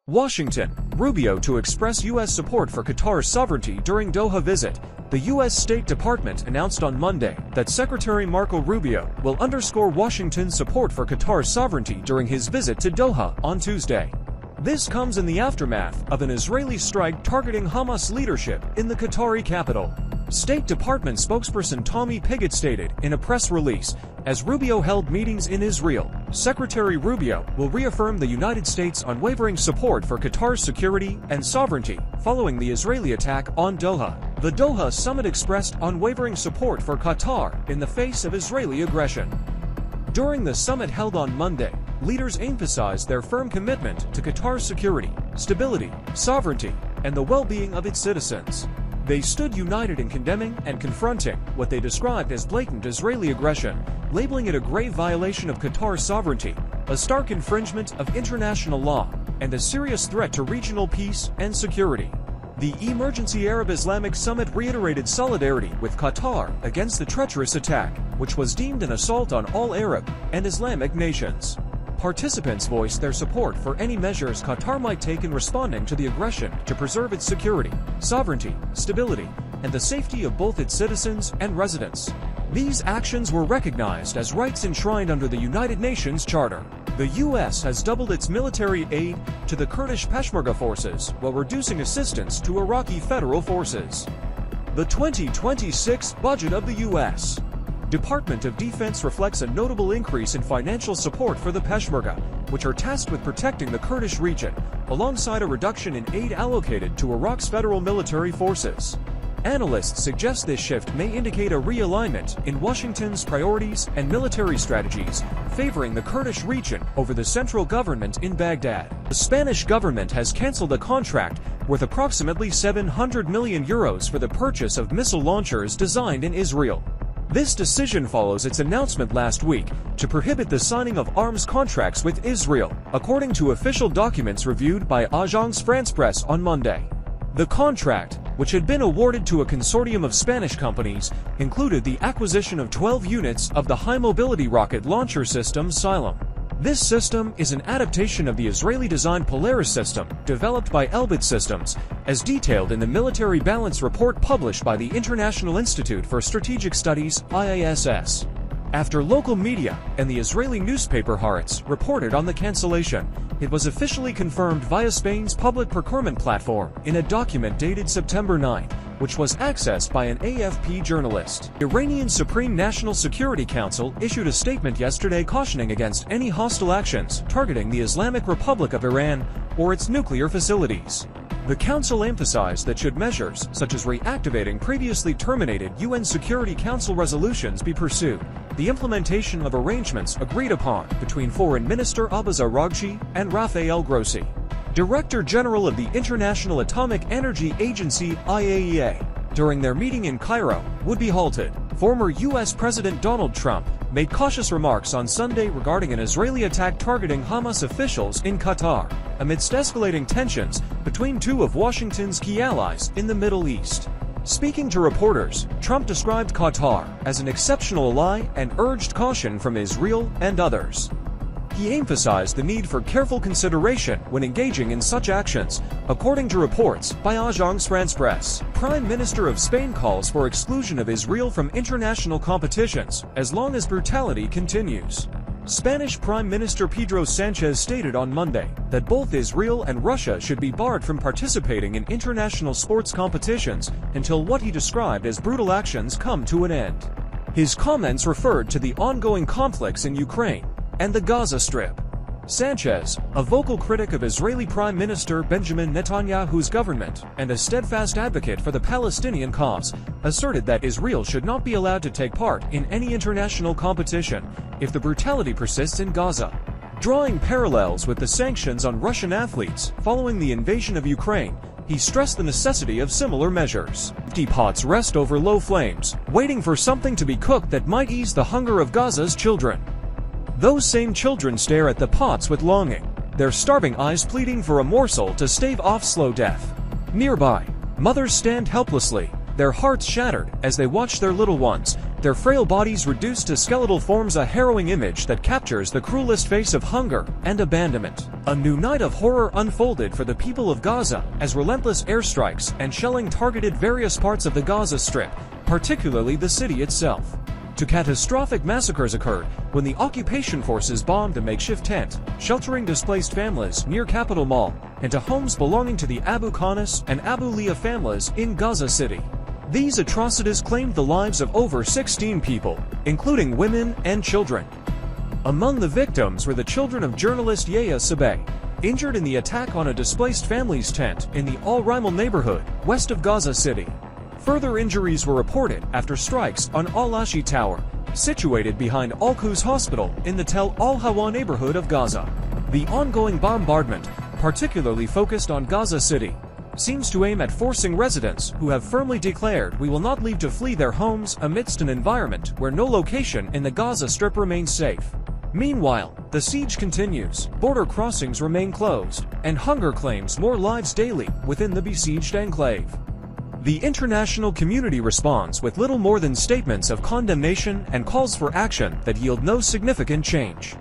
Washington, Rubio to express U.S. support for Qatar's sovereignty during Doha visit. The U.S. State Department announced on Monday that Secretary Marco Rubio will underscore Washington's support for Qatar's sovereignty during his visit to Doha on Tuesday. This comes in the aftermath of an Israeli strike targeting Hamas leadership in the Qatari capital. State Department spokesperson Tommy Pigott stated in a press release, as Rubio held meetings in Israel, Secretary Rubio will reaffirm the United States' unwavering support for Qatar's security and sovereignty following the Israeli attack on Doha. The Doha Summit expressed unwavering support for Qatar in the face of Israeli aggression. During the summit held on Monday, leaders emphasized their firm commitment to Qatar's security, stability, sovereignty, and the well-being of its citizens. They stood united in condemning and confronting what they described as blatant Israeli aggression, labeling it a grave violation of Qatar's sovereignty, a stark infringement of international law, and a serious threat to regional peace and security. The Emergency Arab Islamic Summit reiterated solidarity with Qatar against the treacherous attack, which was deemed an assault on all Arab and Islamic nations. Participants voiced their support for any measures Qatar might take in responding to the aggression to preserve its security, sovereignty, stability, and the safety of both its citizens and residents. These actions were recognized as rights enshrined under the United Nations Charter. The U.S. has doubled its military aid to the Kurdish Peshmerga forces while reducing assistance to Iraqi federal forces. The 2026 budget of the U.S. Department of Defense reflects a notable increase in financial support for the Peshmerga, which are tasked with protecting the Kurdish region, alongside a reduction in aid allocated to Iraq's federal military forces. Analysts suggest this shift may indicate a realignment in Washington's priorities and military strategies, favoring the Kurdish region over the central government in Baghdad. The Spanish government has cancelled a contract worth approximately €700 million for the purchase of missile launchers designed in Israel. This decision follows its announcement last week to prohibit the signing of arms contracts with Israel, according to official documents reviewed by Agence France-Presse on Monday. The contract, which had been awarded to a consortium of Spanish companies, included the acquisition of 12 units of the high-mobility rocket launcher system Sylum. This system is an adaptation of the Israeli-designed Polaris system, developed by Elbit Systems, as detailed in the Military Balance Report published by the International Institute for Strategic Studies (IISS). After local media and the Israeli newspaper Haaretz reported on the cancellation, it was officially confirmed via Spain's public procurement platform in a document dated September 9, which was accessed by an AFP journalist. Iranian Supreme National Security Council issued a statement yesterday cautioning against any hostile actions targeting the Islamic Republic of Iran or its nuclear facilities. The Council emphasized that should measures such as reactivating previously terminated UN Security Council resolutions be pursued, the implementation of arrangements agreed upon between Foreign Minister Abbas Araghchi and Rafael Grossi, Director General of the International Atomic Energy Agency (IAEA), during their meeting in Cairo, would be halted. Former U.S. President Donald Trump made cautious remarks on Sunday regarding an Israeli attack targeting Hamas officials in Qatar, amidst escalating tensions between two of Washington's key allies in the Middle East. Speaking to reporters, Trump described Qatar as an exceptional ally and urged caution from Israel and others. He emphasized the need for careful consideration when engaging in such actions, according to reports by Agence France-Presse. Prime Minister of Spain calls for exclusion of Israel from international competitions as long as brutality continues. Spanish Prime Minister Pedro Sanchez stated on Monday that both Israel and Russia should be barred from participating in international sports competitions until what he described as brutal actions come to an end. His comments referred to the ongoing conflicts in Ukraine and the Gaza Strip. Sanchez, a vocal critic of Israeli Prime Minister Benjamin Netanyahu's government and a steadfast advocate for the Palestinian cause, asserted that Israel should not be allowed to take part in any international competition if the brutality persists in Gaza. Drawing parallels with the sanctions on Russian athletes following the invasion of Ukraine, he stressed the necessity of similar measures. Empty pots rest over low flames, waiting for something to be cooked that might ease the hunger of Gaza's children. Those same children stare at the pots with longing, their starving eyes pleading for a morsel to stave off slow death. Nearby, mothers stand helplessly, their hearts shattered as they watch their little ones, their frail bodies reduced to skeletal forms, a harrowing image that captures the cruelest face of hunger and abandonment. A new night of horror unfolded for the people of Gaza as relentless airstrikes and shelling targeted various parts of the Gaza Strip, particularly the city itself. Two catastrophic massacres occurred when the occupation forces bombed a makeshift tent, sheltering displaced families near Capital Mall, into homes belonging to the Abu Khanis and Abu Leah families in Gaza City. These atrocities claimed the lives of over 16 people, including women and children. Among the victims were the children of journalist Yahya Sabeh, injured in the attack on a displaced family's tent in the Al Rimal neighborhood, west of Gaza City. Further injuries were reported after strikes on Al-Ashi Tower, situated behind Al-Quds Hospital in the Tel Al-Hawa neighborhood of Gaza. The ongoing bombardment, particularly focused on Gaza City, seems to aim at forcing residents who have firmly declared we will not leave to flee their homes amidst an environment where no location in the Gaza Strip remains safe. Meanwhile, the siege continues, border crossings remain closed, and hunger claims more lives daily within the besieged enclave. The international community responds with little more than statements of condemnation and calls for action that yield no significant change.